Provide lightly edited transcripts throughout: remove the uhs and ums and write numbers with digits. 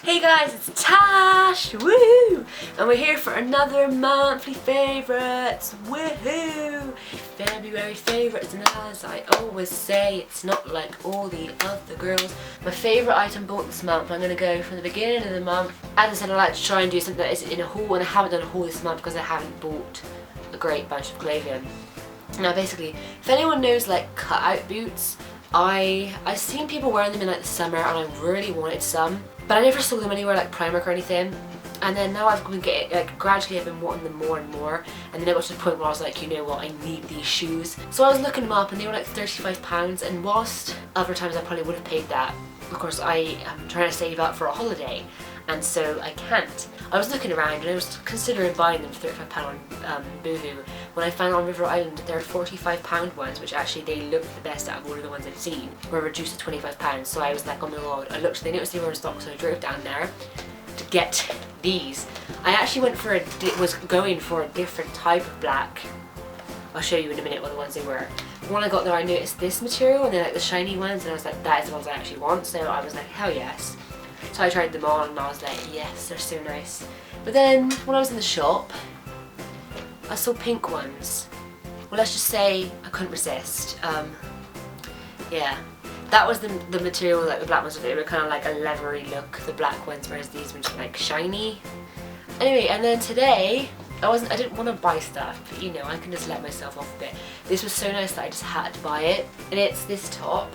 Hey guys, it's Tash! Woohoo! And we're here for another monthly favourites! Woohoo! February favourites, and as I always say, it's not like all the other girls. My favourite item bought this month, I'm going to go from the beginning of the month. As I said, I like to try and do something that isn't in a haul, and I haven't done a haul this month because I haven't bought a great bunch of clothing. Now basically, if anyone knows like cut-out boots, I've seen people wearing them in like the summer and I really wanted some, but I never saw them anywhere like Primark or anything. And then now I've been getting, like gradually I've been wanting them more and more, and then it got to the point where I was like, you know what, I need these shoes. So I was looking them up and they were like £35, and whilst other times I probably would have paid that, of course I am trying to save up for a holiday, and so I can't. I was looking around and I was considering buying them for £35 on Boohoo, when I found on River Island there are £45 ones, which actually they looked the best out of all of the ones I've seen, were reduced to £25. So I was like, oh my god, I looked, they noticed they were in stock, so I drove down there to get these. I actually was going for a different type of black. I'll show you in a minute what the ones they were. But when I got there I noticed this material and they're like the shiny ones, and I was like, that is the ones I actually want, so I was like, hell yes. So I tried them on and I was like, yes, they're so nice. But then when I was in the shop, I saw pink ones. Well, let's just say I couldn't resist. Yeah, that was the material, like the black ones, they were kind of like a leathery look, the black ones, whereas these were just like shiny. Anyway, and then today, I didn't want to buy stuff, but you know, I can just let myself off a bit. This was so nice that I just had to buy it, and it's this top.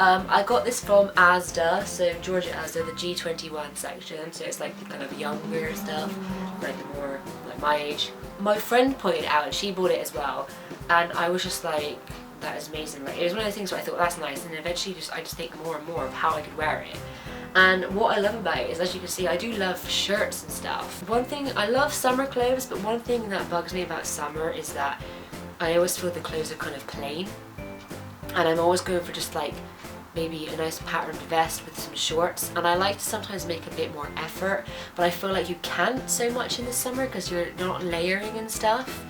I got this from Asda, so Georgia Asda, the G21 section, so it's like the kind of younger stuff, like more like my age. My friend pointed out and she bought it as well, and I was just like, that is amazing. Like, it was one of those things where I thought that's nice, and then eventually I just think more and more of how I could wear it. And what I love about it is, as you can see, I do love shirts and stuff. One thing, I love summer clothes, but one thing that bugs me about summer is that I always feel the clothes are kind of plain, and I'm always going for just like maybe a nice patterned vest with some shorts, and I like to sometimes make a bit more effort, but I feel like you can't so much in the summer because you're not layering and stuff,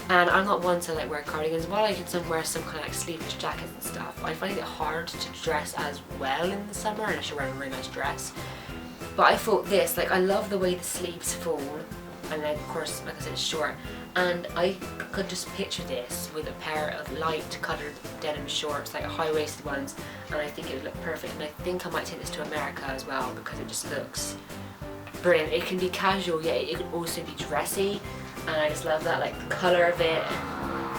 and I'm not one to like wear cardigans. While I can wear some kind of like sleeveless jackets and stuff, I find it hard to dress as well in the summer unless you're wearing a really nice dress. But I thought this, like I love the way the sleeves fall, and then of course, like I said, it's short, and I could just picture this with a pair of light coloured denim shorts, like high-waisted ones, and I think it would look perfect. And I think I might take this to America as well because it just looks brilliant. It can be casual, yet it can also be dressy, and I just love that, like the colour of it,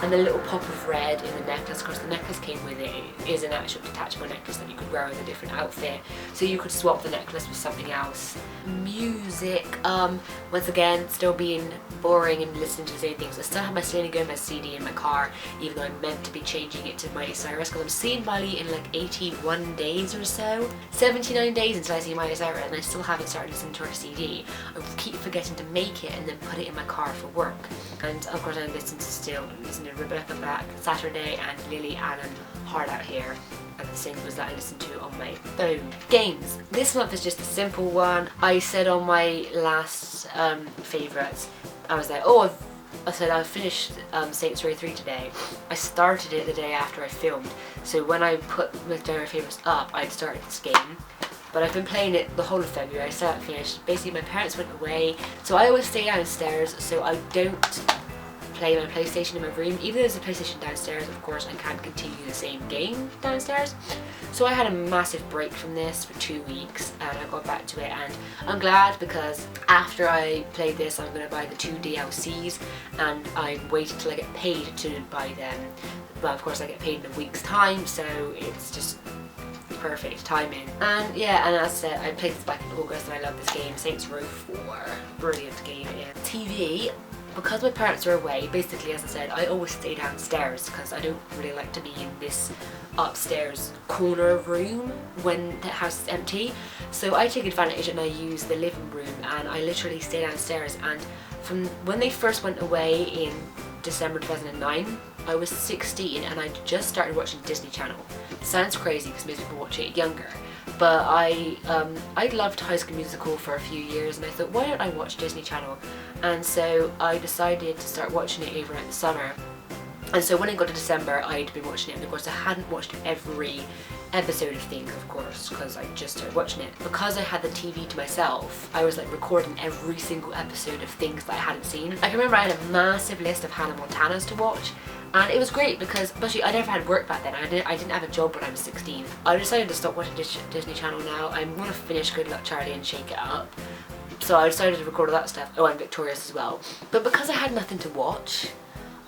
and the little pop of red in the necklace. Of course the necklace came with it. It is an actual detachable necklace that you could wear with a different outfit, so you could swap the necklace with something else. Music, once again, still being boring and listening to the same things. I still have my Selena Gomez CD in my car, even though I'm meant to be changing it to Miley Cyrus, because I'm seeing Miley in like 81 days or so. 79 days until I see Miley Cyrus, and I still haven't started listening to her CD. I keep forgetting to make it and then put it in my car for work. And of course I'm listening to Rebecca Black, Saturday, and Lily Allen, Hard Out Here, and the singles that I listen to on my phone. Games. This month is just a simple one. I said on my last favourites, I was like, oh, I said I finished Saints Row 3 today. I started it the day after I filmed, so when I put my diary favourites up, I'd started this game. But I've been playing it the whole of February, so I finished. Basically my parents went away, so I always stay downstairs, so I don't play my PlayStation in my room. Even though there's a PlayStation downstairs, of course I can't continue the same game downstairs. So I had a massive break from this for 2 weeks, and I got back to it, and I'm glad, because after I played this I'm going to buy the 2 DLCs, and I'm waiting till I get paid to buy them. But of course I get paid in a week's time, so it's just perfect timing. And yeah, and as I said, I played this back in August and I love this game. Saints Row 4, brilliant game. Yeah. TV, because my parents are away, basically as I said, I always stay downstairs because I don't really like to be in this upstairs corner room when the house is empty. So I take advantage and I use the living room, and I literally stay downstairs. And from when they first went away in December 2009, I was 16 and I just started watching Disney Channel. Sounds crazy because most people watch it younger, but I'd loved High School Musical for a few years, and I thought, why don't I watch Disney Channel? And so I decided to start watching it over the summer. And so when it got to December, I'd been watching it, and of course I hadn't watched every episode of things, of course, because I just started watching it. Because I had the TV to myself, I was like recording every single episode of things that I hadn't seen. I can remember I had a massive list of Hannah Montanas to watch, and it was great because, especially, I never had work back then. I didn't have a job when I was 16. I decided to stop watching Disney Channel now. I'm gonna finish Good Luck Charlie and Shake It Up. So I decided to record all that stuff. Oh, and Victorious as well. But because I had nothing to watch,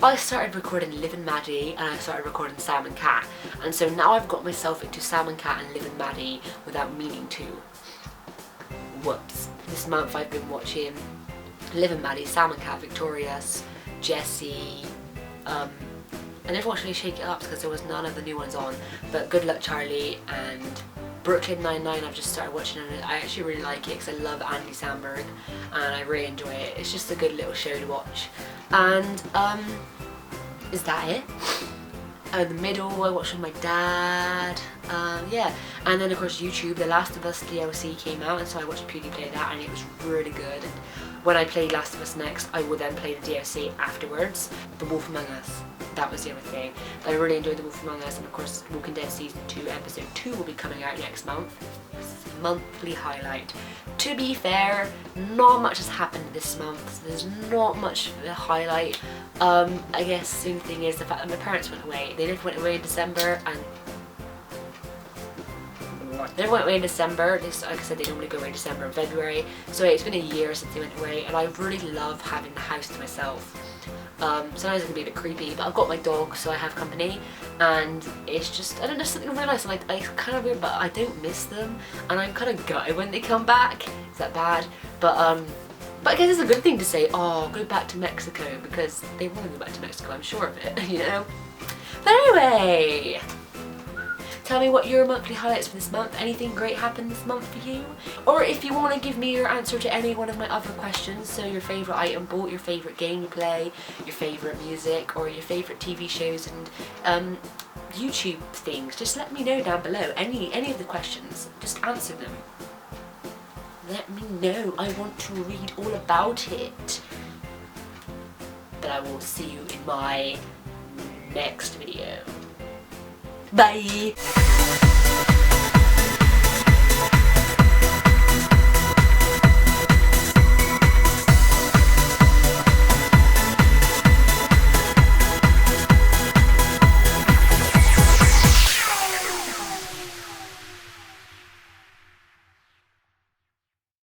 I started recording Liv and Maddie, and I started recording Sam and Cat. And so now I've got myself into Sam and Cat and Liv and Maddie without meaning to. Whoops. This month I've been watching Liv and Maddie, Sam and Cat, Victorious, Jessie, I never watched any Shake It Up because there was none of the new ones on, but Good Luck Charlie and Brooklyn Nine-Nine I've just started watching, and I actually really like it because I love Andy Samberg and I really enjoy it. It's just a good little show to watch. And is that it? In the middle I watched with my dad, yeah. And then of course YouTube, The Last of Us DLC came out, and so I watched PewDiePie play that, and it was really good. And when I play Last of Us next, I will then play the DLC afterwards. The Wolf Among Us, that was the other thing. I really enjoyed The Wolf Among Us, and of course Walking Dead Season 2 Episode 2 will be coming out next month. Monthly highlight. To be fair, not much has happened this month. There's not much of a highlight. I guess the only thing is the fact that my parents went away. They went away in December, and they went away in December. Like I said, they normally go away in December and February. So it's been a year since they went away, and I really love having the house to myself. Sometimes it can be a bit creepy, but I've got my dog, so I have company, and it's just, I don't know, something really nice. And it's kind of weird, but I don't miss them, and I'm kind of gutted when they come back. Is that bad? But I guess it's a good thing to say, oh, go back to Mexico, because they want to go back to Mexico, I'm sure of it, you know? But anyway, tell me what your monthly highlights for this month. Anything great happened this month for you? Or if you want to give me your answer to any one of my other questions, so your favourite item bought, your favourite game you play, your favourite music, or your favourite TV shows and YouTube things, just let me know down below. Any of the questions, just answer them. Let me know. I want to read all about it. But I will see you in my next video. Bye!